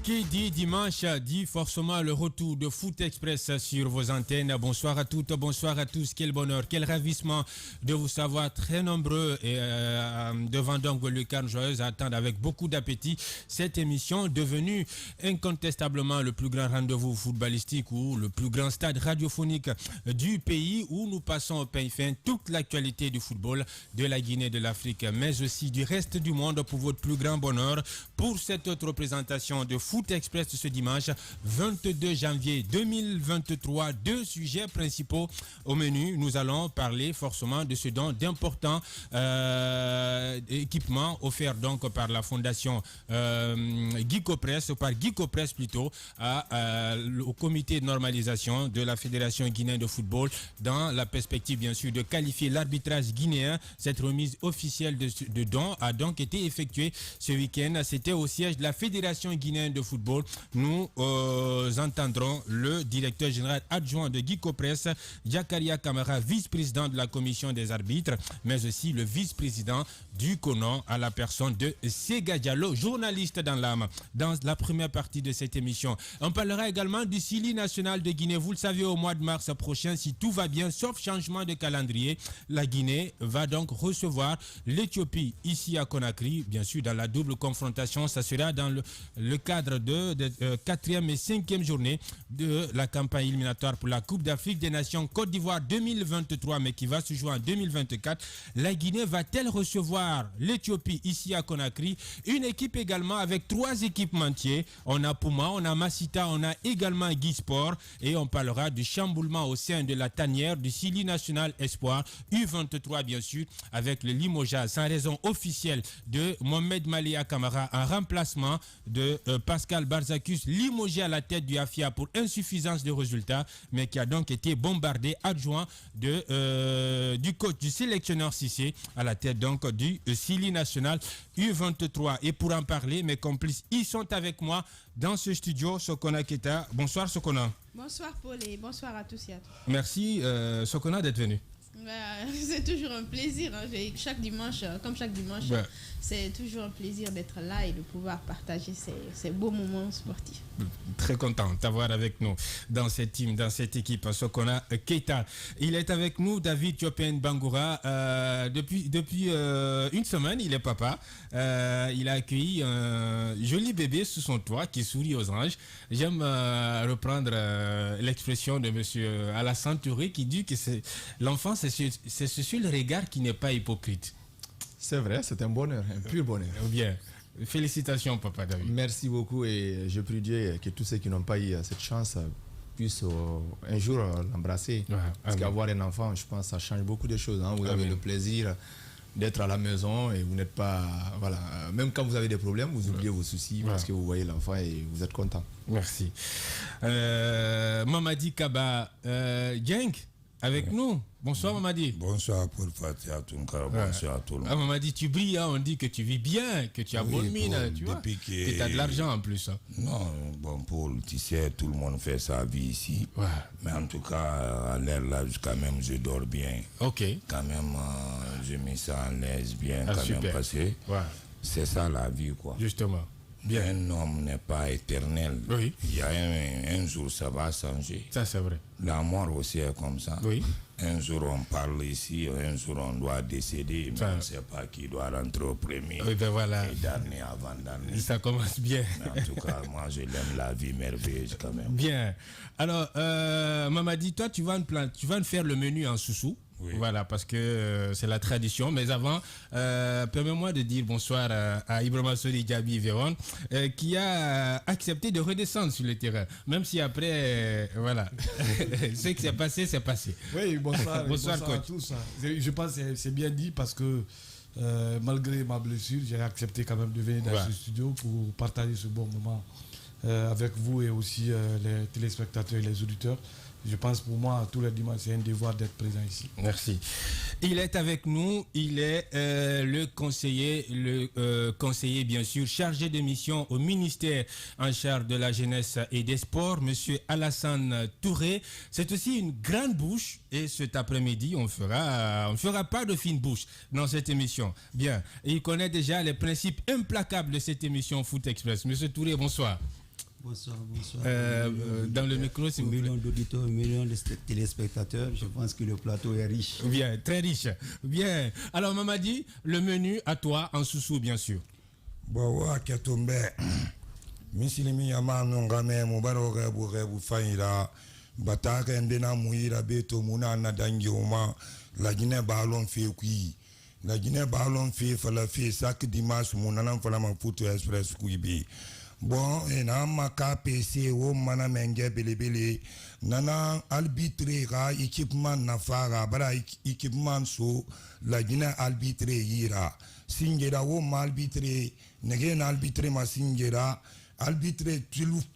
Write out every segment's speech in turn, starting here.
Qui dit dimanche dit forcément le retour de Foot Express sur vos antennes. Bonsoir à toutes, bonsoir à tous. Quel bonheur, quel ravissement de vous savoir très nombreux et devant donc vos lucarnes joyeuses à attendre avec beaucoup d'appétit cette émission devenue incontestablement le plus grand rendez-vous footballistique ou le plus grand stade radiophonique du pays où nous passons au pain fin toute l'actualité du football de la Guinée, de l'Afrique, mais aussi du reste du monde pour votre plus grand bonheur pour cette autre représentation de Foot Express ce dimanche 22 janvier 2023. Deux sujets principaux au menu. Nous allons parler forcément de ce don d'importants équipements offerts donc par la fondation Guicopress, par Guicopress plutôt, au comité de normalisation de la Fédération guinéenne de football dans la perspective bien sûr de qualifier l'arbitrage guinéen. Cette remise officielle de dons a donc été effectuée ce week-end. C'était au siège de la Fédération guinéenne de football. Nous entendrons le directeur général adjoint de Guicopress, Jakaria Kamara, vice-président de la commission des arbitres, mais aussi le vice-président du CONON à la personne de Sega Diallo, journaliste dans l'âme, dans la première partie de cette émission. On parlera également du Sili national de Guinée. Vous le savez, au mois de mars prochain, si tout va bien, sauf changement de calendrier, la Guinée va donc recevoir l'Éthiopie ici à Conakry, bien sûr dans la double confrontation. Ça sera dans le cadre de 4e et 5e journée de la campagne éliminatoire pour la Coupe d'Afrique des Nations Côte d'Ivoire 2023, mais qui va se jouer en 2024. La Guinée va-t-elle recevoir l'Éthiopie ici à Conakry? Une équipe également avec 3 équipementiers. On a Puma, on a Massita, on a également Guy Sport, et on parlera du chamboulement au sein de la tanière du Sili National Espoir U23 bien sûr, avec le limogeage sans raison officielle de Mohamed Malia Kamara en remplacement de Pascal Barzacus, limogé à la tête du AFIA pour insuffisance de résultats, mais qui a donc été bombardé, adjoint du coach, du sélectionneur Cissé, à la tête donc du Sili National U23. Et pour en parler, mes complices, ils sont avec moi dans ce studio. Sokona Keita. Bonsoir Sokona. Bonsoir Paul et bonsoir à tous et à toutes. Merci Sokona d'être venu. C'est toujours un plaisir, hein. Chaque dimanche, comme chaque dimanche, c'est toujours un plaisir d'être là et de pouvoir partager ces beaux moments sportifs. Très content de t'avoir avec nous dans cette team, dans cette équipe, Sokona Keita. Il est avec nous, David Thiopien Bangoura. Depuis une semaine, il est papa. Il a accueilli un joli bébé sous son toit qui sourit aux anges. J'aime reprendre l'expression de monsieur Alassane Touré qui dit que l'enfant, c'est ce seul regard qui n'est pas hypocrite. C'est vrai, c'est un bonheur, un pur bonheur. Bien. Félicitations, papa David. Merci beaucoup et je prie Dieu que tous ceux qui n'ont pas eu cette chance puissent un jour l'embrasser. Ouais, parce qu'avoir un enfant, je pense, ça change beaucoup de choses. Hein. Vous avez le plaisir d'être à la maison et vous n'êtes pas... Voilà, même quand vous avez des problèmes, vous oubliez vos soucis parce que vous voyez l'enfant et vous êtes content. Merci. Mamadi Kaba Djenk avec nous. Bonsoir Mamadi. Bonsoir pour Fatia Tunkara, bonsoir à tout le monde. Mamadi, tu brilles, hein, on dit que tu vis bien, que tu as bonne mine, tu vois, que tu as de l'argent en plus. Hein. Non, bon Paul, tu sais, tout le monde fait sa vie ici. Ouais. Mais en tout cas, à l'air là, quand même, je dors bien. Ok. Quand même, je mets ça en l'aise bien, quand super. Même, parce que c'est ça la vie, quoi. Justement. Bien. Un homme n'est pas éternel. Oui. Il y a un jour, ça va changer. Ça, c'est vrai. La mort aussi est comme ça. Oui. Un jour, on parle ici, un jour, on doit décéder, mais on ne sait pas qui doit rentrer au premier. Oui, ben voilà. Et dernier avant dernier. Ça commence bien. Mais en tout cas, moi, je l'aime la vie merveilleuse quand même. Bien. Alors, Mamadi, toi, tu vas nous faire le menu en sous-sous. Oui. Voilà, parce que c'est la tradition. Mais avant, permets-moi de dire bonsoir à Ibrahima Sori Diaby Véron, qui a accepté de redescendre sur le terrain. Même si après, voilà, ce qui s'est passé, c'est passé. Oui, bonsoir, bonsoir à tous. Je pense que c'est bien dit parce que malgré ma blessure, j'ai accepté quand même de venir dans ce studio pour partager ce bon moment avec vous et aussi les téléspectateurs et les auditeurs. Je pense pour moi, tous les dimanches, c'est un devoir d'être présent ici. Merci. Il est avec nous, il est le conseiller bien sûr, chargé de mission au ministère en charge de la jeunesse et des sports, Monsieur Alassane Touré. C'est aussi une grande bouche et cet après-midi, on fera pas de fine bouche dans cette émission. Bien, il connaît déjà les principes implacables de cette émission Foot Express. Monsieur Touré, bonsoir. Bonsoir. Dans le micro, s'il vous plaît. Millions d'auditeurs, millions de téléspectateurs. Je pense que le plateau est riche. Bien, très riche. Bien. Alors, Mamadi, le menu à toi, en sous-sous, bien sûr. Bon, Ketombe. Misilimi Yamano Game, Mubaroga, Bourrebu Faïra, Bataka Ndena Mouira, Beto Mouna, Nadangioma, la Guinée Ballon Fekui. La Guinée Ballon Fe, Falafi, Sak Dimas, Mounana Falama Foot Express Kuibi. Bon, et na KPC o mana menge belebele nana arbitre ga équipement na fara bara équipement so la Guinée arbitre yira singera o arbitre nege na arbitre ma singera arbitre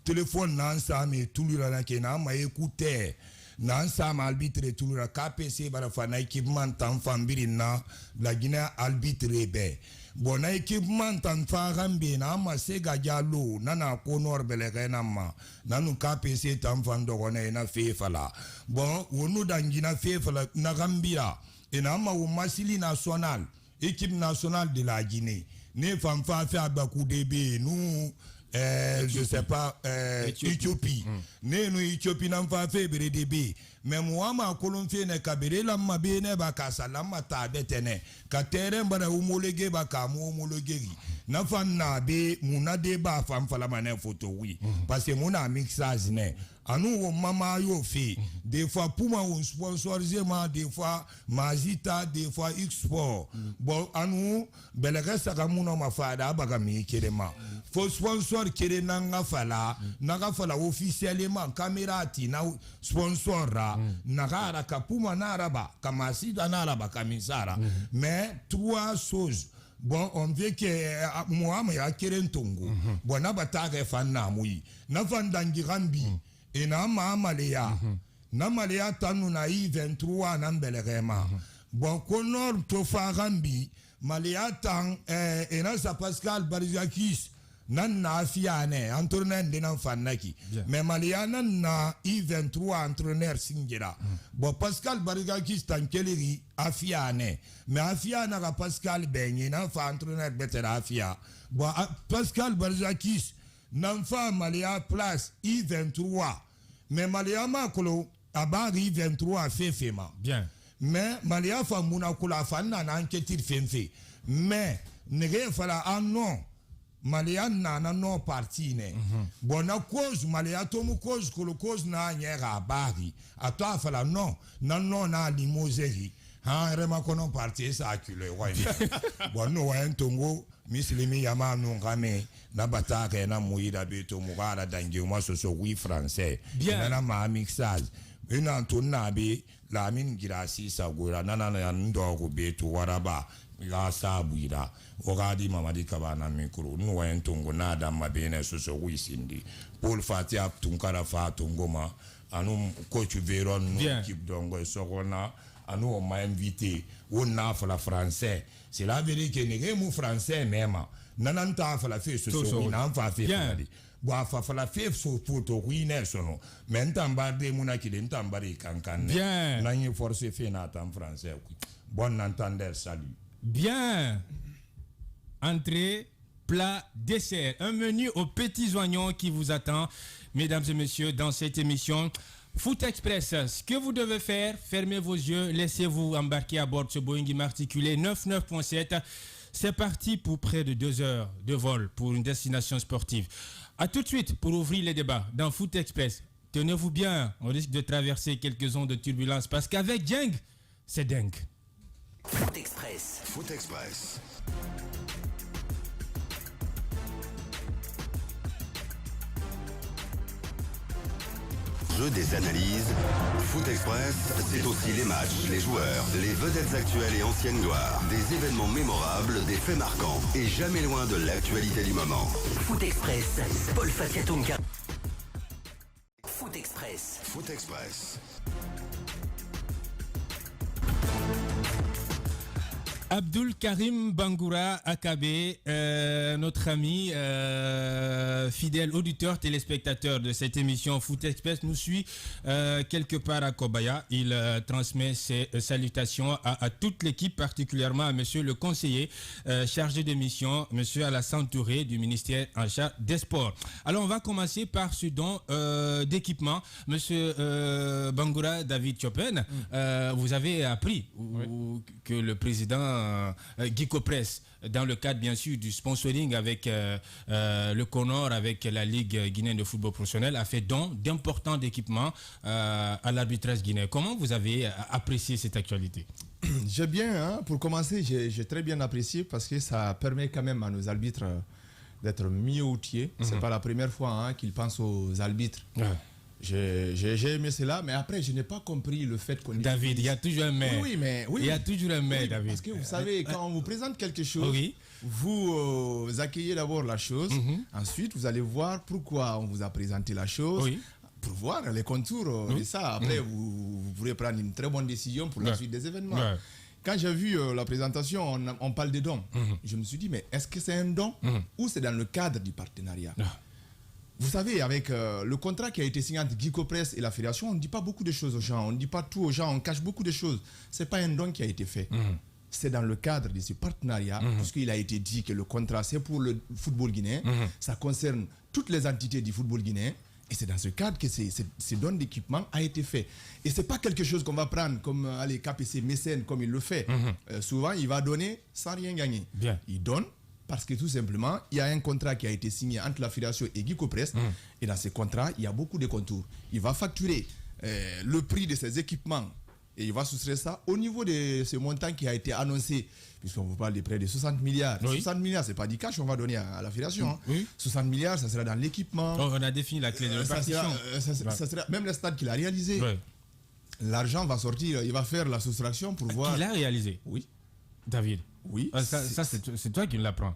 téléphone na sa me tulura na ke na ma écouter na sa ma arbitre tulura KPC bara fa na équipement tan fambiri na la Guinée arbitre be bon na équipement tan farambe na ma sega jalo nana konor belega na ma nanu KPC tan fando na fefala bon wonu dangina fefala na gambia et na ma o masili national équipe nationale de la Guinée ne fam fa fait abakou debe nous je sais pas Éthiopie nous Éthiopie n'a pas fait BDB mais moi ma colonne ne kabere la mabe ne ba kasala mata betene ka terrain bana homologué ba ka mo homologué na fan na be muna de ba fam fala mané photo oui parce que mon mixage ne anu wo mama yo fait des fois pour moi on sponsorisé des fois Mazita des fois X-Sport bon anu belega saka muno mafada baga mi kerema faut sponsor kere nanga fala officiellement caméra ti na sponsor ra nagara kapuma naraba kamasida naraba kamisara mais trois choses. Bon, on veut que moi, je keren tongo. Bon, na batage fan na mui. Na fan dangirambi. Et na ma malaya. Na malaya tanu na I-23 na mbelerema. Bon, konor to farambi. Malaya tang, et na sa Pascal Barizakis. Nan na fiane, entraîneur de nan fanaki. Mais malaya nan na I-23 entraîneur singera. Bon, Pascal Barizakis tankeleri afiane. Mais afia na Pascal Benye na fa entraîneur better afia. Bon, Pascal Barizakis nan fa malaya place I-23. Mais malaya makolo abari I-23 fefema. Bien. Mais malaya fa munakula fa na enquêtir femfe. Mais nege fala non. Malaya na no parti ne. Bon na cause malaya tomu cause ko cause na nyera bari. Ato fala non na limoseri. Ha rema kono parti sa akule wa. Bon no wa entongo mislimi yama no ngame na batake na muida beto mugara dangi uma so oui français. Na ma mixage. Une antonna be la mine girasi sa gora nana na ndo ko beto waraba. Ya sabuira ogadi mamadi kabana mikro no wentongo nada mabene so wisindi Paul Fatia tunkara fa tongoma anu coach Veron no équipe dongo sokona anu on m'a invité on na fa la français c'est la vérité que nege mu français même nananta fa la fait so na fa fait boa fa la fait so photo winner sono mais ntambarde munaki de ntambari kankan na ni force fait na en français bon entendeur salut. Bien. Entrée, plat, dessert. Un menu aux petits oignons qui vous attend, mesdames et messieurs, dans cette émission Foot Express. Ce que vous devez faire, fermez vos yeux, laissez-vous embarquer à bord de ce Boeing immatriculé 99.7. C'est parti pour près de 2 heures de vol pour une destination sportive. A tout de suite pour ouvrir les débats dans Foot Express. Tenez-vous bien, on risque de traverser quelques ondes de turbulence parce qu'avec Djeng, c'est dingue. Foot Express. Foot Express. jeu, des analyses. Foot Express, c'est aussi les matchs, les joueurs, les vedettes actuelles et anciennes gloires, des événements mémorables, des faits marquants et jamais loin de l'actualité du moment. Foot Express, Paul Fatiatounka. Foot Express. Foot Express. Abdul Karim Bangoura Akabe, notre ami fidèle auditeur, téléspectateur de cette émission Foot Express, nous suit quelque part à Kobaya. Il transmet ses salutations à toute l'équipe, particulièrement à monsieur le conseiller chargé de mission, monsieur Alassane Touré du ministère en charge des sports. Alors on va commencer par ce don d'équipement. Monsieur Bangoura David Chopin, vous avez appris que le président Guy Copresse, dans le cadre bien sûr du sponsoring avec le Conor, avec la Ligue guinéenne de football professionnel, a fait don d'importants équipements à l'arbitrage guinéen. Comment vous avez apprécié cette actualité? J'ai bien, pour commencer, j'ai très bien apprécié parce que ça permet quand même à nos arbitres d'être mieux outillés. C'est pas la première fois qu'ils pensent aux arbitres. J'ai aimé cela, mais après, je n'ai pas compris le fait qu'on... David, il y a toujours un mais. Oui, mais... Oui, il y a toujours un mais, David. Parce que vous savez, quand on vous présente quelque chose, vous accueillez d'abord la chose, ensuite, vous allez voir pourquoi on vous a présenté la chose, pour voir les contours de ça. Après, vous pourrez prendre une très bonne décision pour la suite des événements. Quand j'ai vu la présentation, on parle de dons. Je me suis dit, mais est-ce que c'est un don ou c'est dans le cadre du partenariat? Vous savez, avec le contrat qui a été signé entre Guy Copresse et la fédération, on ne dit pas beaucoup de choses aux gens, on ne dit pas tout aux gens, on cache beaucoup de choses. Ce n'est pas un don qui a été fait. C'est dans le cadre de ce partenariat, puisqu'il a été dit que le contrat, c'est pour le football guinéen, ça concerne toutes les entités du football guinéen, et c'est dans ce cadre que ce don d'équipement a été fait. Et ce n'est pas quelque chose qu'on va prendre comme les KPC mécènes, comme il le fait. Souvent, il va donner sans rien gagner. Il donne. Parce que tout simplement, il y a un contrat qui a été signé entre la fédération et Guy Copresse. Et dans ce contrat, il y a beaucoup de contours. Il va facturer le prix de ses équipements et il va soustraire ça au niveau de ce montant qui a été annoncé. Puisqu'on vous parle de près de 60 milliards. 60 milliards, ce n'est pas du cash qu'on va donner à la fédération. 60 milliards, ça sera dans l'équipement. On a défini la clé de répartition. Ça sera même le stade qu'il a réalisé. L'argent va sortir, il va faire la soustraction pour voir. Il a réalisé? Oui. David? Oui. Ça c'est toi qui l'apprends.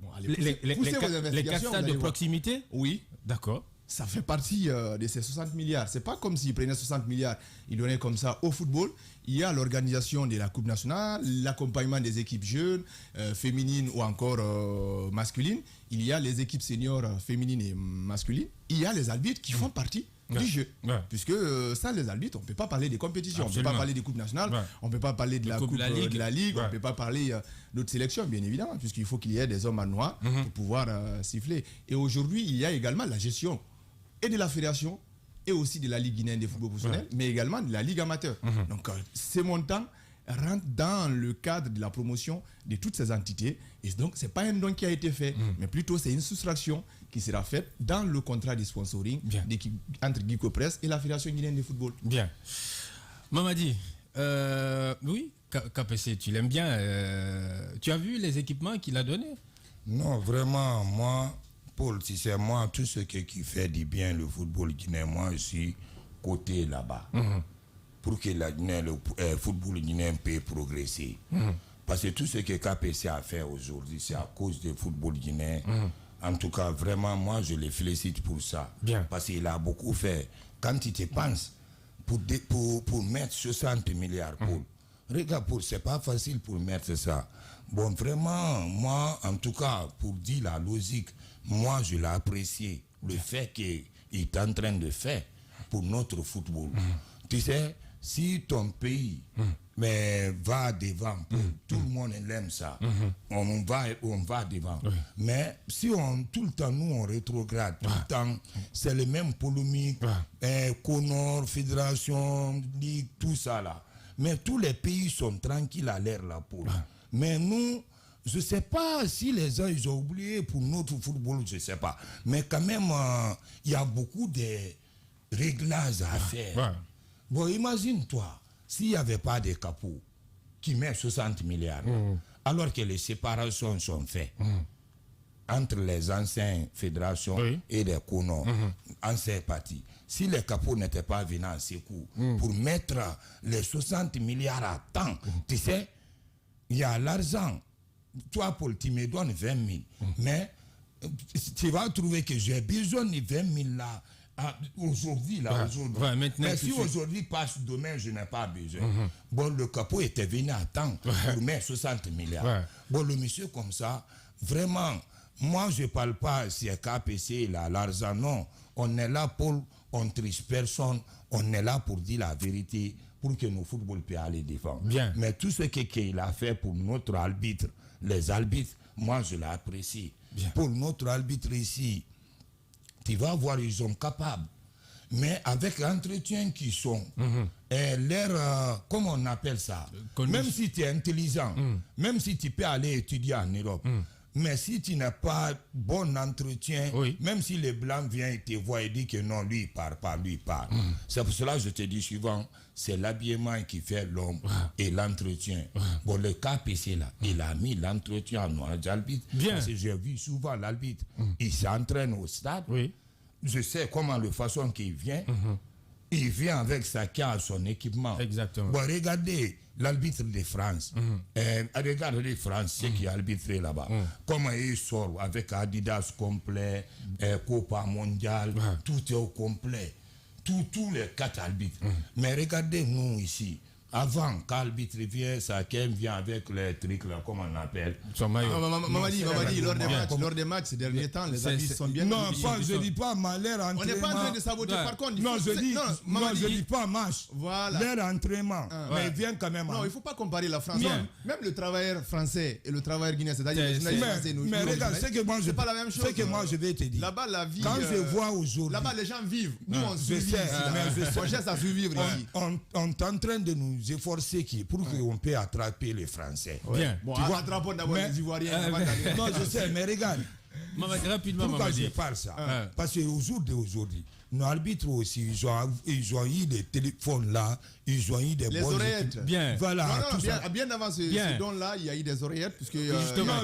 Bon, les 4 stades de proximité? Oui. D'accord. Ça fait partie de ces 60 milliards. C'est pas comme s'ils prenaient 60 milliards, ils donnaient comme ça au football. Il y a l'organisation de la Coupe nationale, l'accompagnement des équipes jeunes, féminines ou encore masculines. Il y a les équipes seniors féminines et masculines. Il y a les arbitres qui font partie du jeu. Puisque sans les arbitres, on ne peut pas parler des compétitions. Absolument. On ne peut pas parler des coupes nationales, on ne peut pas parler de la coupe de la Ligue, on ne peut pas parler d'autres sélections, bien évidemment, puisqu'il faut qu'il y ait des hommes en noir pour pouvoir siffler. Et aujourd'hui, il y a également la gestion et de la fédération et aussi de la Ligue guinéenne des football professionnels, mais également de la Ligue amateur. Donc ces montants rentrent dans le cadre de la promotion de toutes ces entités. Et donc, ce n'est pas un don qui a été fait, mais plutôt c'est une soustraction qui sera faite dans le contrat de sponsoring entre Guy Copresse et la Fédération guinéenne de football. Bien. Mamadi, oui, KPC, tu l'aimes bien. Tu as vu les équipements qu'il a donnés? Non, vraiment, moi, Paul, si c'est moi, tout ce qui fait du bien le football guinéen, moi, je suis côté là-bas. Pour que le football guinéen puisse progresser. Parce que tout ce que KPC a fait aujourd'hui, c'est à cause du football guinéen. En tout cas, vraiment, moi, je les félicite pour ça. Parce qu'il a beaucoup fait. Quand tu te penses, pour mettre 60 milliards, Paul, regarde, Paul, c'est pas facile pour mettre ça. Bon, vraiment, moi, en tout cas, pour dire la logique, moi, je l'ai apprécié. Le fait qu'il est en train de faire pour notre football. Tu sais, si ton pays mais va devant, tout le monde aime ça, on va devant. Mais si tout le temps, nous, on rétrograde, tout le temps, c'est le même polémique, Conor, Fédération, Ligue, tout ça là. Mais tous les pays sont tranquilles à l'air là pour. Mais nous, je ne sais pas si les gens ils ont oublié pour notre football, je ne sais pas. Mais quand même, il y a beaucoup de réglages à faire. Bon, imagine-toi, s'il n'y avait pas de capot qui met 60 milliards, alors que les séparations sont faites, entre les anciennes fédérations et les colons, anciens partis. Si les capots n'étaient pas venus en secours pour mettre les 60 milliards à temps, tu sais, il y a l'argent. Toi, Paul, tu me donnes 20 000. Mais tu vas trouver que j'ai besoin de 20 000 là. Aujourd'hui, aujourd'hui. Mais si aujourd'hui passe demain, je n'ai pas besoin. Bon, le capot était venu à temps pour mettre 60 milliards. Bon, le monsieur comme ça, vraiment, moi je ne parle pas si c'est KPC, l'argent, non. On est là pour, on ne triche personne, on est là pour dire la vérité, pour que nos footballs puissent aller défendre. Bien. Mais tout ce qu'il a fait pour notre arbitre, les arbitres, moi je l'apprécie. Pour notre arbitre ici, tu vas voir, ils sont capables. Mais avec l'entretien qu'ils sont, et leur, comment on appelle ça, même si tu es intelligent, même si tu peux aller étudier en Europe, mais si tu n'as pas bon entretien, même si les Blancs viennent te voir et disent que non, lui il part pas, lui il part. C'est pour cela que je te dis souvent, c'est l'habillement qui fait l'homme et l'entretien. Bon, le KPC là, il a mis l'entretien en noir d'arbitre. Parce que j'ai vu souvent l'arbitre, il s'entraîne au stade. Je sais comment la façon qu'il vient. Il vient avec sa carte, son équipement. Exactement. Bon, regardez l'arbitre de France. Regardez France, ceux qui arbitrent là-bas. Comment il sort avec Adidas complet, Copa Mondial, tout est au complet. Tous les 4 arbitres. Mais regardez nous ici. Avant, quand l'arbitre vient, ça vient avec les trucs là, comment on appelle. Mamadi, lors des matchs, ces derniers temps, les arbitres sont bien. Non, je ne dis pas leur entraînement. On n'est pas en train de saboter. Par contre, non, je dis pas match. Voilà. Leur entraînement. Mais il vient quand même. Non, il ne faut pas comparer la France. Même le travailleur français et le travailleur guinéen, c'est-à-dire les journalistes français. Mais regarde, c'est pas la même chose. C'est que moi, je vais te dire. Là-bas, la vie. Quand je vois aujourd'hui. Là-bas, les gens vivent. Nous, on survit. On cherche à survivre ici. On est en train de nous efforcer pour qu'on puisse attraper les Français. Bien. Bon, attrapons d'abord les Ivoiriens. Non, je sais, mais regarde. Rapidement, pourquoi je parle ça? Parce qu'aujourd'hui, nos arbitres aussi, ils ont eu des téléphones là, ils ont eu des les oreillettes. Bien. Voilà. Non, bien avant ce don-là, il y a eu des oreillettes. Puisque, justement,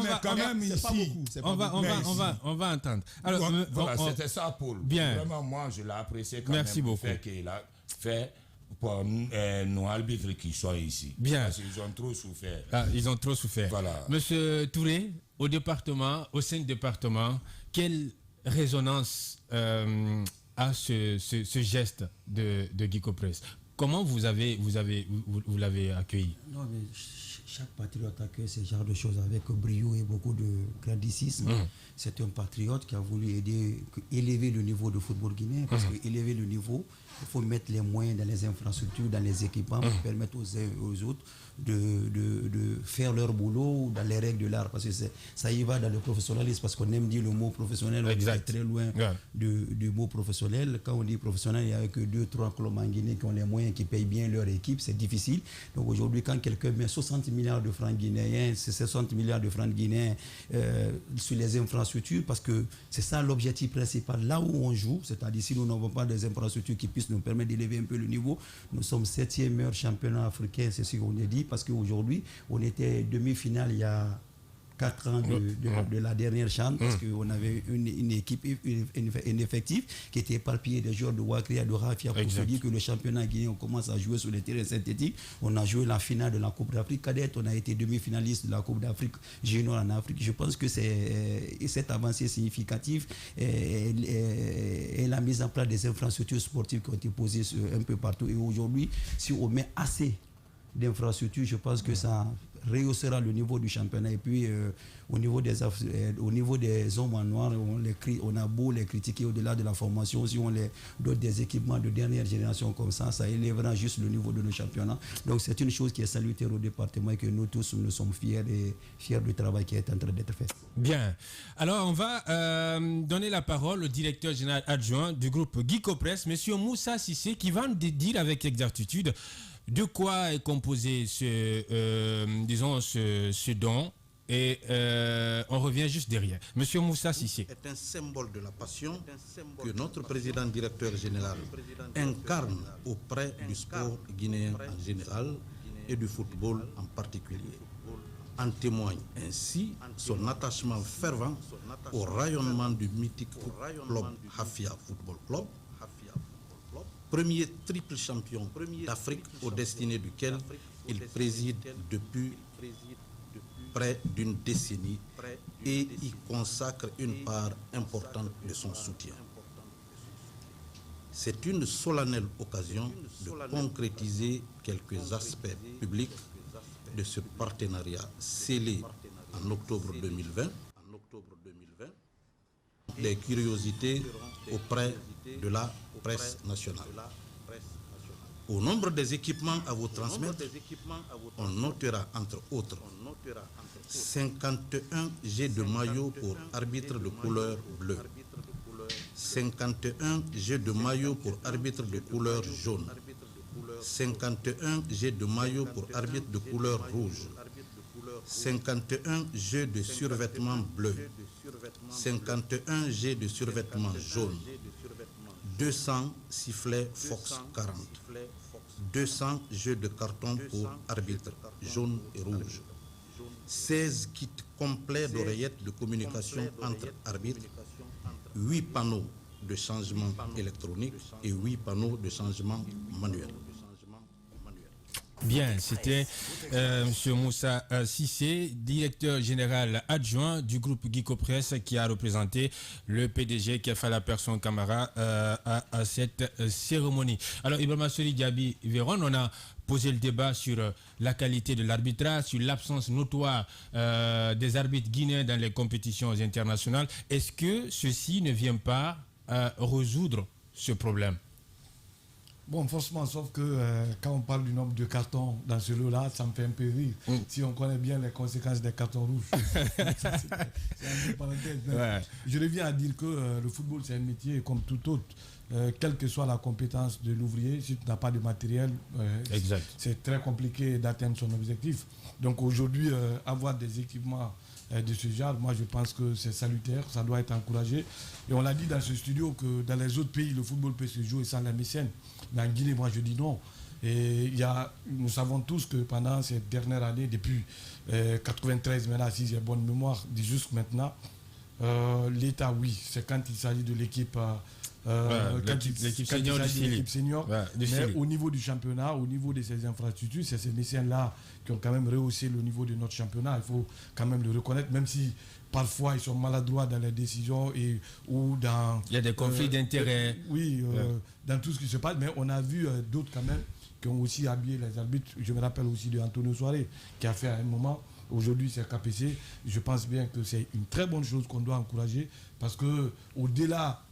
mais quand même ici. On va entendre. Alors, voilà, c'était ça, Paul. Bien. Vraiment, moi, je l'ai apprécié quand Merci même. beaucoup. Qu'il a fait pour nos arbitres qui sont ici. Bien. Parce qu'ils ont trop souffert. Ils ont trop souffert. Voilà. Monsieur Touré, au sein du département, quelle résonance a ce geste de Guy Copresse? Comment vous l'avez accueilli? Non, mais chaque patriote accueille ce genre de choses avec brio et beaucoup de gradicisme. C'est un patriote qui a voulu élever le niveau de football guinéen, parce que élever le niveau, il faut mettre les moyens dans les infrastructures, dans les équipements pour permettre aux uns et aux autres de faire leur boulot dans les règles de l'art, parce que ça y va dans le professionnalisme, parce qu'on aime dire le mot professionnel, on est très loin du mot professionnel. Quand on dit professionnel, il n'y a que 2-3 clubs en Guinée qui ont les moyens, qui payent bien leur équipe, c'est difficile. Donc aujourd'hui, quand quelqu'un met 60 milliards de francs guinéens, c'est 60 milliards de francs guinéens sur les infrastructures, parce que c'est ça l'objectif principal. Là où on joue, c'est-à-dire si nous n'avons pas des infrastructures qui puissent nous permettre d'élever un peu le niveau, nous sommes 7e meilleur championnat africain, c'est ce qu'on a dit, parce qu'aujourd'hui, on était demi-finale il y a 4 ans de la dernière CHAN, parce qu'on avait une équipe, un effectif qui était éparpillé des joueurs de Wakria, de Rafia, pour se dire que le championnat guinéen, on commence à jouer sur les terrains synthétiques. On a joué la finale de la Coupe d'Afrique cadette, on a été demi-finaliste de la Coupe d'Afrique junior en Afrique. Je pense que c'est cette avancée significative et la mise en place des infrastructures sportives qui ont été posées un peu partout. Et aujourd'hui, si on met assez d'infrastructures, je pense que ça rehaussera le niveau du championnat. Et puis au niveau des hommes en noir, on a beau les critiquer au-delà de la formation, si on les donne des équipements de dernière génération comme ça élèvera juste le niveau de nos championnats. Donc c'est une chose qui est salutaire au département et que nous tous nous sommes fiers du travail qui est en train d'être fait. Bien. Alors on va donner la parole au directeur général adjoint du groupe Guy Copresse, M. Moussa Cissé, qui va nous dire avec exactitude de quoi est composé ce don, et on revient juste derrière. Monsieur Moussa Cissé. C'est un symbole de la passion que notre président directeur général incarne auprès du sport guinéen en général et du football en particulier. En témoigne ainsi son attachement fervent au rayonnement du mythique club Hafia Football Club, premier triple champion d'Afrique aux destinées duquel il préside depuis près d'une décennie et y consacre une part importante de son soutien. C'est une solennelle occasion de concrétiser quelques aspects publics de ce partenariat scellé en octobre 2020, des curiosités auprès de la presse nationale. Au nombre des équipements à vous transmettre, on notera entre autres 51 jets de maillot pour arbitre de couleur bleue, 51 jets de maillot pour arbitre de couleur jaune, 51 jets de maillot pour arbitre de couleur rouge, 51 jets de survêtement bleu, 51 jets de survêtement jaune, 200 sifflets Fox 40, 200 jeux de carton pour arbitre jaune et rouge, 16 kits complets d'oreillettes de communication entre arbitres, 8 panneaux de changement électronique et 8 panneaux de changement manuel. Bien, c'était M. Moussa Cissé, directeur général adjoint du groupe Guico-Presse, qui a représenté le PDG Kefala Persson Camara à cette cérémonie. Alors, Ibrahima Soli Diaby Véron, on a posé le débat sur la qualité de l'arbitrage, sur l'absence notoire des arbitres guinéens dans les compétitions internationales. Est-ce que ceci ne vient pas résoudre ce problème? Bon, forcément, sauf que quand on parle du nombre de cartons dans ce lot-là, ça me fait un peu rire. Si on connaît bien les conséquences des cartons rouges. C'est un peu parenthèse. Ouais. Je reviens à dire que le football, c'est un métier comme tout autre. Quelle que soit la compétence de l'ouvrier, si tu n'as pas de matériel, c'est très compliqué d'atteindre son objectif. Donc aujourd'hui, avoir des équipements de ce genre, moi je pense que c'est salutaire, ça doit être encouragé. Et on l'a dit dans ce studio que dans les autres pays, le football peut se jouer sans la mécène. Mais en Guinée, moi je dis non. Et nous savons tous que pendant ces dernières années, depuis 93, maintenant, si j'ai bonne mémoire, jusqu'à maintenant, l'État, oui, c'est quand il s'agit de l'équipe l'équipe senior, mais au niveau du championnat, au niveau de ces infrastructures, c'est ces mécènes-là qui ont quand même rehaussé le niveau de notre championnat. Il faut quand même le reconnaître, même si parfois ils sont maladroits dans les décisions ou dans... Il y a des conflits d'intérêts. Dans tout ce qui se passe, mais on a vu d'autres quand même qui ont aussi habillé les arbitres. Je me rappelle aussi de Antonio Soare qui a fait à un moment. Aujourd'hui, c'est KPC. Je pense bien que c'est une très bonne chose qu'on doit encourager parce que au-delà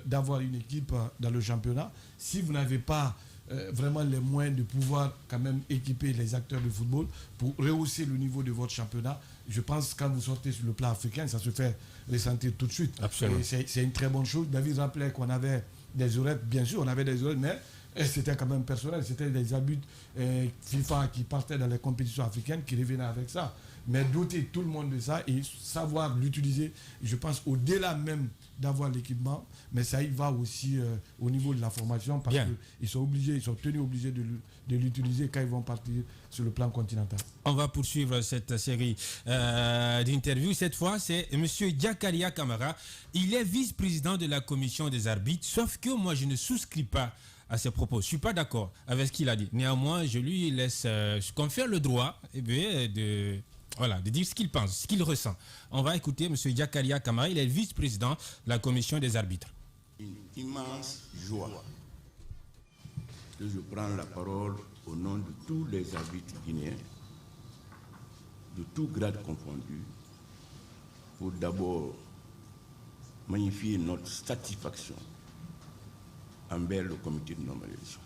d'avoir une équipe dans le championnat, si vous n'avez pas vraiment les moyens de pouvoir quand même équiper les acteurs de football pour rehausser le niveau de votre championnat, je pense que quand vous sortez sur le plan africain, ça se fait ressentir tout de suite. C'est une très bonne chose. David rappelait qu'on avait des horaires, bien sûr, on avait des horaires, mais c'était quand même personnel. C'était des arbitres FIFA qui partaient dans les compétitions africaines qui revenaient avec ça. Mais doter tout le monde de ça et savoir l'utiliser, je pense au-delà même d'avoir l'équipement, mais ça y va aussi au niveau de la formation parce qu'ils sont tenus obligés de l'utiliser quand ils vont partir sur le plan continental. On va poursuivre cette série d'interviews. Cette fois, c'est M. Diakaria Camara. Il est vice-président de la commission des arbitres, sauf que moi, je ne souscris pas à ses propos. Je ne suis pas d'accord avec ce qu'il a dit. Néanmoins, je lui laisse, je confère le droit de dire ce qu'il pense, ce qu'il ressent. On va écouter M. Diakaria Camara. Il est vice-président de la commission des arbitres. Une immense joie que je prends la parole au nom de tous les arbitres guinéens, de tout grade confondu, pour d'abord magnifier notre satisfaction envers le comité de normalisation.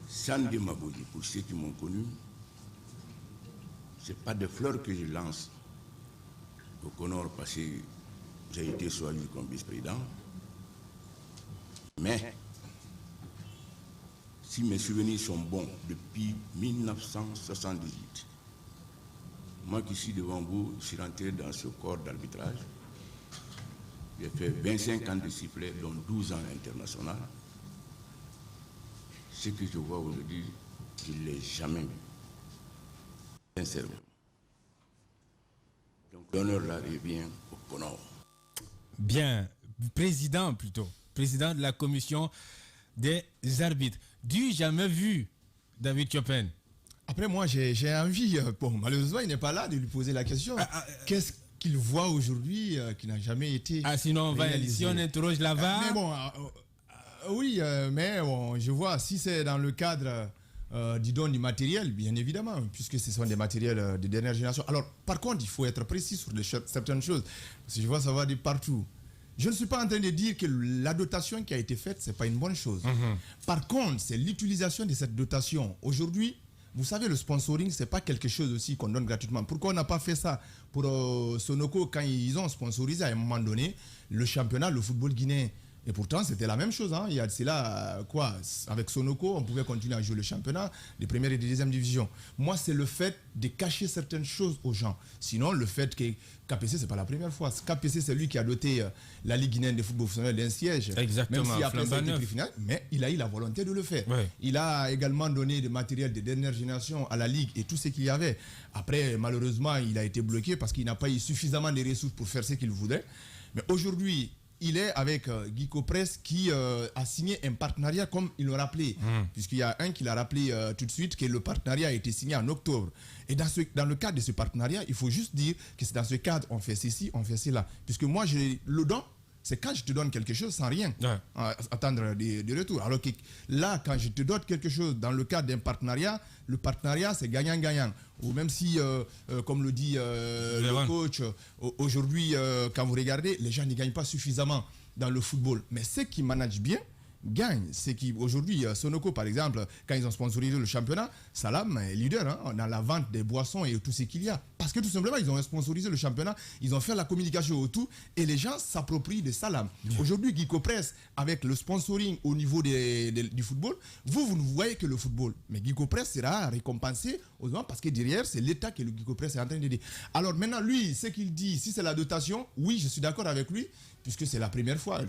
Sans démagogie, pour ceux qui m'ont connu, ce n'est pas des fleurs que je lance au Conor parce que j'ai été choisi comme vice-président. Mais, si mes souvenirs sont bons, depuis 1978, moi qui suis devant vous, je suis rentré dans ce corps d'arbitrage. J'ai fait 25 ans de sifflet, dont 12 ans international. Ce que je vois aujourd'hui, je ne l'ai jamais vu. sincèrement. Donc l'honneur là revient au Ponor. Bien, président de la commission des arbitres. Du jamais vu David Chopin. Après, moi, j'ai envie, malheureusement, il n'est pas là, de lui poser la question. Qu'est-ce qu'il voit aujourd'hui qui n'a jamais été sinon, si on interroge là-bas... mais bon, oui, mais bon, je vois, si c'est dans le cadre, disons, du matériel, bien évidemment, puisque ce sont des matériels de dernière génération. Alors, par contre, il faut être précis sur certaines choses, parce que je vois ça va de partout. Je ne suis pas en train de dire que la dotation qui a été faite, ce n'est pas une bonne chose. Par contre, c'est l'utilisation de cette dotation. Aujourd'hui, vous savez, le sponsoring, ce n'est pas quelque chose aussi qu'on donne gratuitement. Pourquoi on n'a pas fait ça pour Sonoko quand ils ont sponsorisé à un moment donné le championnat, le football guinéen? Et pourtant, c'était la même chose. Il y a cela, avec Sonoko, on pouvait continuer à jouer le championnat de première et de deuxième division. Moi, c'est le fait de cacher certaines choses aux gens. Sinon, le fait que KPC, ce n'est pas la première fois. KPC, c'est lui qui a doté la Ligue guinéenne de football professionnel d'un siège. Exactement. Même si après ça a été final, mais il a eu la volonté de le faire. Ouais. Il a également donné des matériels de dernière génération à la Ligue et tout ce qu'il y avait. Après, malheureusement, il a été bloqué parce qu'il n'a pas eu suffisamment de ressources pour faire ce qu'il voulait. Mais aujourd'hui, il est avec Guy Copresse qui a signé un partenariat, comme il l'a rappelé, puisqu'il y a un qui l'a rappelé tout de suite, que le partenariat a été signé en octobre. Et dans le cadre de ce partenariat, il faut juste dire que c'est dans ce cadre, on fait ceci, on fait cela. Puisque moi, le don, c'est quand je te donne quelque chose sans rien attendre de retour. Alors que là, quand je te donne quelque chose dans le cadre d'un partenariat, le partenariat, c'est gagnant-gagnant. Ou même si, comme le dit le coach, aujourd'hui, quand vous regardez, les gens ne gagnent pas suffisamment dans le football. Mais ceux qui managent bien gagnent. C'est qu'aujourd'hui, Sonoko, par exemple, quand ils ont sponsorisé le championnat, Salam est leader dans la vente des boissons et tout ce qu'il y a. Parce que tout simplement, ils ont sponsorisé le championnat, ils ont fait la communication autour et les gens s'approprient de Salam. Aujourd'hui, Guy Copresse, avec le sponsoring au niveau du football, vous ne voyez que le football. Mais Guy Copresse sera récompensé aux gens parce que derrière, c'est l'État que le Guy Copresse est en train d'aider. Alors maintenant, lui, ce qu'il dit, si c'est la dotation, oui, je suis d'accord avec lui, puisque c'est la première fois.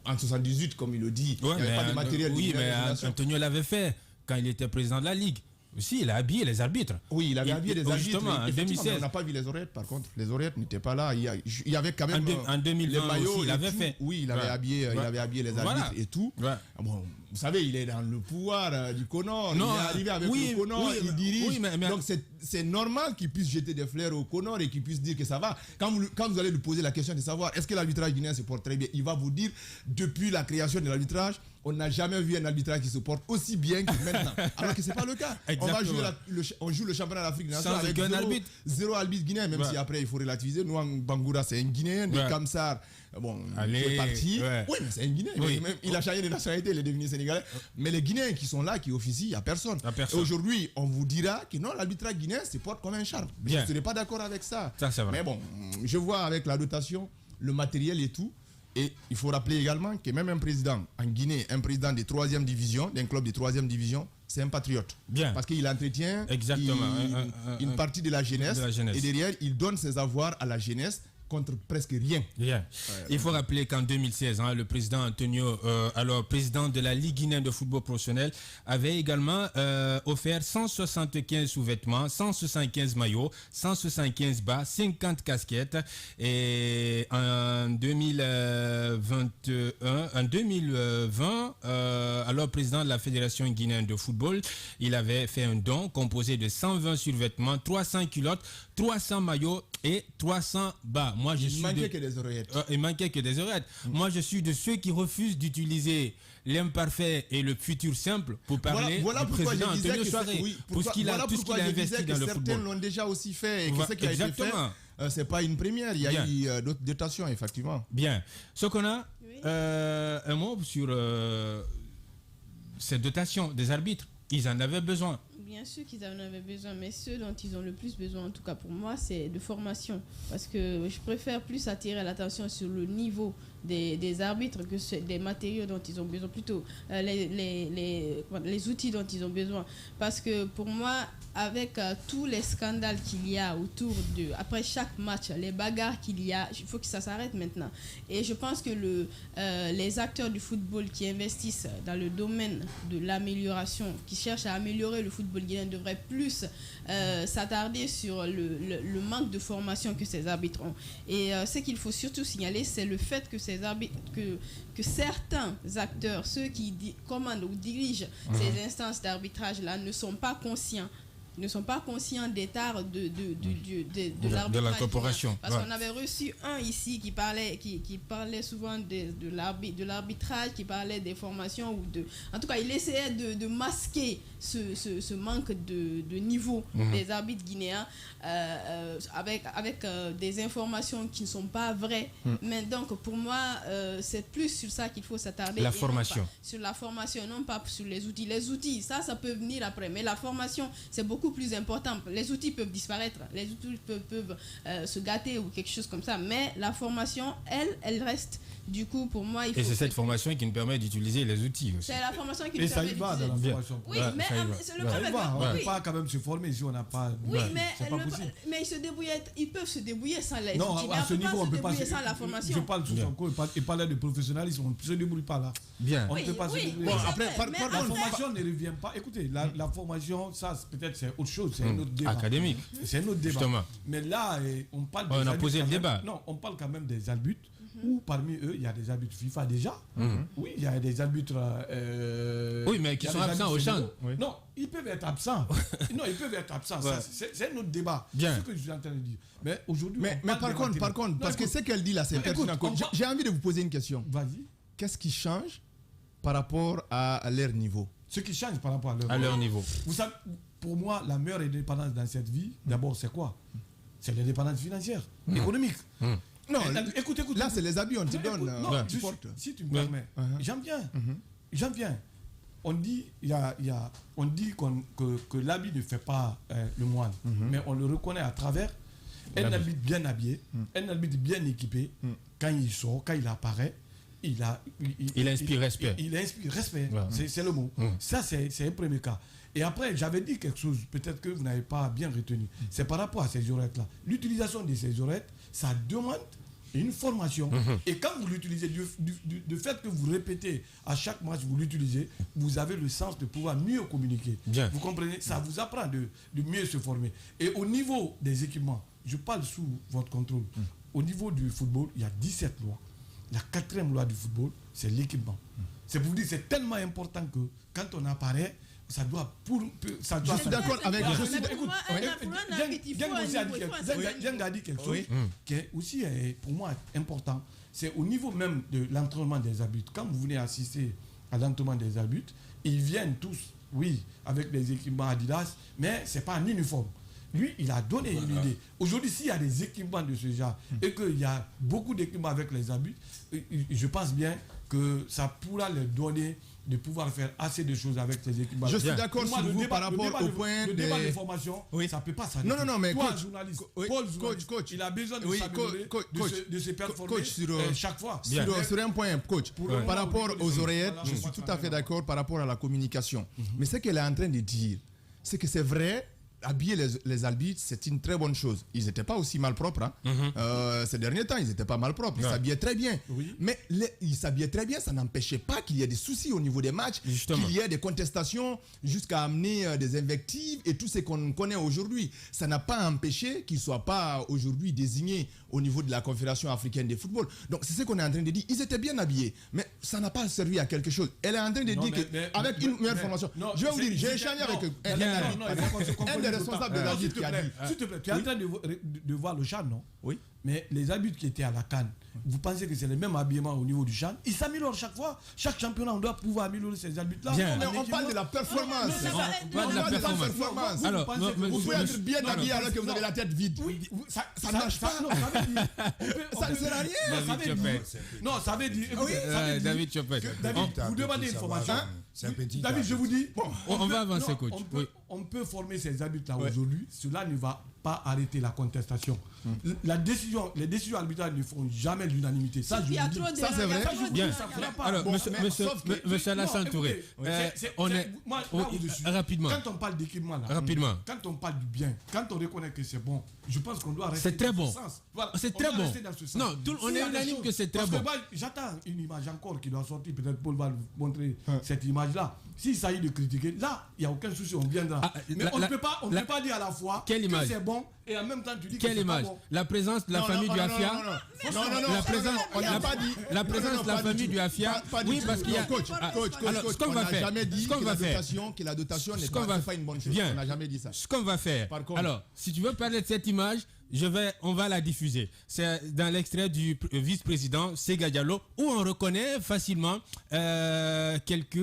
En 78, comme il le dit, il n'y avait pas de matériel. Oui, mais Antonio l'avait fait quand il était président de la Ligue. Aussi, il a habillé les arbitres. Oui, il avait habillé les arbitres. Justement, en 2016. On n'a pas vu les oreillettes, par contre. Les oreillettes n'étaient pas là. Il y avait quand même en 2020 les maillots. Aussi, il avait fait. Oui, il avait habillé les arbitres et tout. Bon, vous savez, il est dans le pouvoir du Conor. Il est arrivé avec le Conor, il dirige. Donc c'est normal qu'il puisse jeter des fleurs au Conor et qu'il puisse dire que ça va. Quand vous allez lui poser la question de savoir est-ce que l'arbitrage guinéen se porte très bien, il va vous dire depuis la création de l'arbitrage, on n'a jamais vu un arbitrage qui se porte aussi bien que maintenant. Alors que ce n'est pas le cas. On joue le championnat d'Afrique nationale avec zéro arbitre guinéen, même si après il faut relativiser. Nous, Bangoura, c'est un Guinéen. De Kamsar, il est parti. Oui, mais c'est un Guinéen. Il a changé de nationalité, il est devenu sénégalais. Mais les Guinéens qui sont là, qui officient, il n'y a personne. Et aujourd'hui, on vous dira que non, l'arbitrage guinéen se porte comme un charme. Je ne serais pas d'accord avec ça. Mais bon, je vois avec la dotation, le matériel et tout. Et il faut rappeler également que même un président en Guinée, un président de 3e division, d'un club de 3e division, c'est un patriote. Parce qu'il entretient une partie de la jeunesse. Et derrière, il donne ses avoirs à la jeunesse contre presque rien. Il faut rappeler qu'en 2016, le président Antonio, alors président de la Ligue guinéenne de football professionnel, avait également offert 175 sous-vêtements, 175 maillots, 175 bas, 50 casquettes. Et en 2020, alors président de la Fédération guinéenne de football, il avait fait un don composé de 120 survêtements, 300 culottes, 300 maillots et 300 bas. Il manquait que des oreillettes. Il manquait que des oreillettes. Moi, je suis de ceux qui refusent d'utiliser l'imparfait et le futur simple pour parler du président Antonio Souaré. Tout ce qu'il a investi dans le football. Certains l'ont déjà aussi fait et que ce qui a été fait, ce n'est pas une première. Il y a eu d'autres dotations, effectivement. Bien. Ce qu'on a, un mot sur ces dotations des arbitres. Ils en avaient besoin. Bien sûr qu'ils en avaient besoin, mais ceux dont ils ont le plus besoin, en tout cas pour moi, c'est de formation. Parce que je préfère plus attirer l'attention sur le niveau des arbitres que des matériaux dont ils ont besoin, plutôt les outils dont ils ont besoin. Parce que pour moi, avec tous les scandales qu'il y a autour après chaque match, les bagarres qu'il y a, il faut que ça s'arrête maintenant. Et je pense que les acteurs du football qui investissent dans le domaine de l'amélioration, qui cherchent à améliorer le football football guinéen devrait plus s'attarder sur le manque de formation que ces arbitres ont. Et ce qu'il faut surtout signaler, c'est le fait que ces arbitres, que certains acteurs, ceux qui commandent ou dirigent ces instances d'arbitrage-là, ne sont pas conscients des tares de l'arbitrage. De la corporation. Parce qu'on avait reçu un ici qui parlait souvent de l'arbitrage, qui parlait des formations. En tout cas, il essayait de masquer ce manque de niveau des arbitres guinéens avec des informations qui ne sont pas vraies. Mais donc, pour moi, c'est plus sur ça qu'il faut s'attarder. La formation. Sur la formation, non pas sur les outils. Les outils, ça peut venir après. Mais la formation, c'est beaucoup plus important. Les outils peuvent disparaître, les outils peuvent se gâter ou quelque chose comme ça, mais la formation, elle reste. Du coup, pour moi, il faut... Et c'est cette formation qui nous permet d'utiliser les outils aussi. C'est la formation qui nous permet d'utiliser. Et ça y va dans la formation. Oui, mais c'est le problème. On ne peut pas quand même se former si on n'a pas... Oui, mais ils peuvent se débrouiller sans les outils. Non, à ce niveau, on ne peut pas se débrouiller sans la formation. Je parle sous son coup, il parlait de professionnalisme, on ne se débrouille pas là. Bien. On ne peut pas se débrouiller. Bon, après, la formation ne revient pas. Écoutez, la formation, ça peut-être c'est autre chose, c'est un autre débat. Académique. C'est un autre débat. Justement. Mais là, on parle on a posé le débat. Non, on parle quand même des arbitres, où parmi eux, il y a des arbitres FIFA déjà. Oui, il y a des arbitres... oui, mais qui sont absents au champ. Oui. Non, ils peuvent être absents. Non, ils peuvent être absents. Ouais. C'est un autre débat. Bien. C'est ce que je suis en train de dire. Mais aujourd'hui... Mais par contre, parce que ce qu'elle dit là, c'est pertinent. J'ai envie de vous poser une question. Vas-y. Qu'est-ce qui change par rapport à leur niveau? Ce qui change par rapport à leur niveau. Vous savez, pour moi, la meilleure indépendance dans cette vie, d'abord, c'est quoi? C'est l'indépendance financière, économique. Non, écoute. Là, c'est les habits, on te donne. Non, si tu me permets, j'en viens. On dit, on dit que l'habit ne fait pas le moine, mais on le reconnaît à travers un habit bien habillé, un habit bien équipé. Quand il sort, quand il apparaît, il inspire respect. Il inspire respect, c'est le mot. Ça, c'est un premier cas. Et après, j'avais dit quelque chose, peut-être que vous n'avez pas bien retenu. C'est par rapport à ces oreillettes-là. L'utilisation de ces oreillettes, ça demande une formation. Et quand vous l'utilisez, du fait que vous répétez à chaque match, vous l'utilisez, vous avez le sens de pouvoir mieux communiquer. Bien. Vous comprenez? Ça vous apprend de mieux se former. Et au niveau des équipements, je parle sous votre contrôle. Au niveau du football, il y a 17 lois. La 4e loi du football, c'est l'équipement. C'est pour vous dire, c'est tellement important que quand on apparaît, ça doit je suis d'accord avec vous. Djeng a dit quelque chose qui est aussi pour moi important. C'est au niveau même de l'entraînement des arbitres. Quand vous venez assister à l'entraînement des arbitres, ils viennent tous, oui, avec des équipements Adidas, mais ce n'est pas un uniforme. Lui, il a donné une idée. Aujourd'hui, s'il y a des équipements de ce genre et qu'il y a beaucoup d'équipements avec les arbitres, je pense bien que ça pourra leur donner de pouvoir faire assez de choses avec ces équipements. Je suis d'accord sur vous par rapport au point le débat de formation, ça ne peut pas s'arrêter. Non, mais toi, journaliste, coach, il a besoin de s'améliorer, de se performer chaque fois. Sur un point, coach, par rapport aux oreillettes, je suis tout à fait d'accord par rapport à la communication. Mais ce qu'elle est en train de dire, c'est que c'est vrai, habiller les arbitres, c'est une très bonne chose. Ils n'étaient pas aussi malpropres. Ces derniers temps, ils n'étaient pas malpropres. Ils s'habillaient très bien. Oui. Mais ils s'habillaient très bien, ça n'empêchait pas qu'il y ait des soucis au niveau des matchs, qu'il y ait des contestations jusqu'à amener des invectives et tout ce qu'on connaît aujourd'hui. Ça n'a pas empêché qu'ils ne soient pas aujourd'hui désignés au niveau de la Confédération africaine de football. Donc c'est ce qu'on est en train de dire. Ils étaient bien habillés, mais ça n'a pas servi à quelque chose. Elle est en train de dire qu'avec une meilleure formation, je vais vous dire, j'ai échangé avec un responsable des arbitres qui a dit. S'il te plaît, tu es en train de voir le CHAN, non? Oui. Mais les arbitres qui étaient à la CAN, vous pensez que c'est le même habillement au niveau du CHAN? Ils s'améliorent chaque fois. Chaque championnat, on doit pouvoir améliorer ces arbitres-là. Mais on parle de la performance. On parle de la performance. Alors, vous pouvez être bien habillé alors que vous avez la tête vide. Ça ne marche pas. Ça ne sert à rien. Non, ça veut dire... David Chopet. David, vous demandez une formation. David, je vous dis... On va avancer, coach. On peut former ces arbitres-là aujourd'hui. Cela ne va pas arrêter la contestation. Les décisions arbitrales ne font jamais l'unanimité. Ça, je vous dis. Ça, c'est vrai. Bien. Alors, monsieur Alassane Touré, rapidement. Quand on parle d'équipement, quand on parle du bien, quand on reconnaît que c'est bon, je pense qu'on doit rester dans ce sens. C'est très bon. Non, on est unanime que c'est très bon. J'attends une image encore qui doit sortir. Peut-être Paul va vous montrer cette image-là. S'il s'agit de critiquer, là, il n'y a aucun souci. On viendra. Mais on ne peut pas dire à la fois que c'est bon et en même temps tu dis que c'est pas bon. La présence de la famille du Afia. Non, La présence de la famille du Afia. Oui, parce qu'il y a. Coach, ce qu'on va faire. Que la dotation n'est pas une bonne chose. On n'a jamais dit ça. Ce qu'on va faire. Alors, si tu veux parler de cette image, on va la diffuser. C'est dans l'extrait du vice-président Sega Diallo où on reconnaît facilement quelques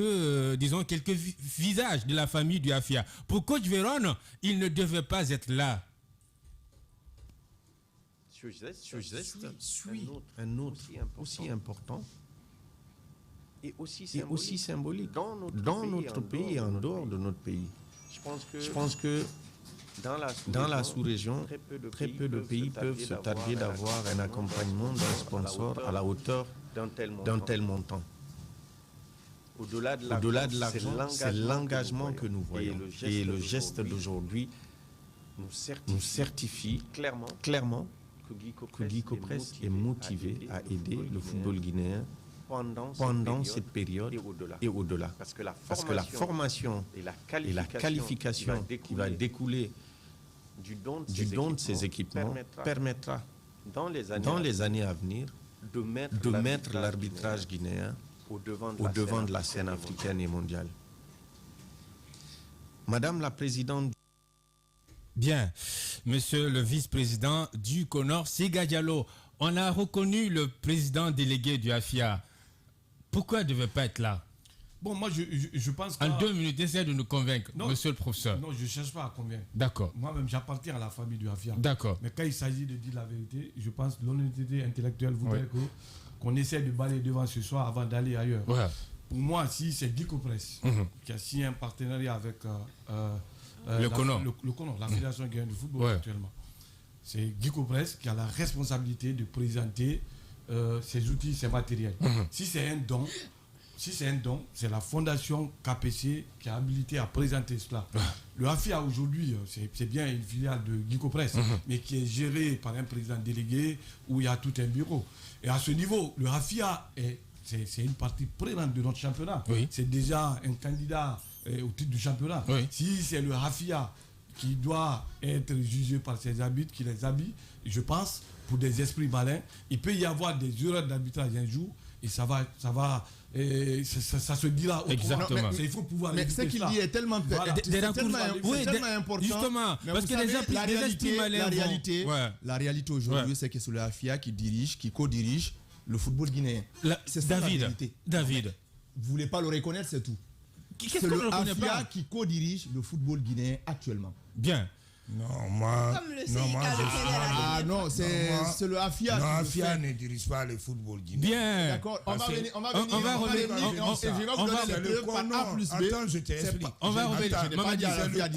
visages de la famille du Afia. Pour Coach Véron, il ne devait pas être là. Ce geste suit un autre aussi important et aussi symbolique dans notre pays et en dehors de notre pays. Je pense que dans la sous-région, très peu de pays peuvent se targuer d'avoir un accompagnement d'un sponsor à la hauteur d'un tel montant. Au-delà de l'argent, c'est l'engagement que nous voyons. Et le geste d'aujourd'hui nous certifie clairement que Guy Copresse est motivé à aider le football guinéen pendant cette période et au-delà. Parce que la formation et la qualification qui va découler du don de ces équipements permettra dans les années à venir de mettre l'arbitrage guinéen au devant de la scène africaine et mondiale. Madame la Présidente. Bien, Monsieur le vice-président du CONOR, Sega Diallo, on a reconnu le président délégué du AFIA. Pourquoi il ne devait pas être là? Bon, moi, je pense que... En 2 minutes, essayez de nous convaincre, monsieur le professeur. Non, je ne cherche pas à convaincre. D'accord. Moi-même, j'appartiens à la famille du AFIA. D'accord. Mais quand il s'agit de dire la vérité, je pense que l'honnêteté intellectuelle voudrait qu'on essaie de balayer devant ce soir avant d'aller ailleurs. Ouais. Pour moi, si c'est Guy Copresse qui a signé un partenariat avec le CONOR, la Fédération guinéenne de football actuellement, c'est Guy Copresse qui a la responsabilité de présenter ses outils, ses matériels. Si c'est un don, c'est la fondation KPC qui a habilité à présenter cela. Le AFIA aujourd'hui, c'est bien une filiale de Guy Copresse, mais qui est gérée par un président délégué où il y a tout un bureau. Et à ce niveau, le AFIA c'est une partie prenante de notre championnat. C'est déjà un candidat au titre du championnat. Si c'est le AFIA qui doit être jugé par ses arbitres, qui les habille, je pense, pour des esprits malins, il peut y avoir des erreurs d'arbitrage un jour et ça se dira autrement. Exactement. Il faut pouvoir mais ce qu'il dit est tellement important. Justement, parce que la réalité aujourd'hui, c'est que c'est le AFIA qui dirige, qui co-dirige le football guinéen. C'est ça la réalité. David. Vous voulez pas le reconnaître, c'est tout. C'est le AFIA qui co-dirige le football guinéen actuellement. Bien. Non, moi. Comme le CIK, non, c'est le AFIA. Non, AFIA ne dirige pas le football guinéen. Bien. D'accord, on va revenir. Attends, je t'explique. On va revenir. Je n'ai pas dit à l'AFIA.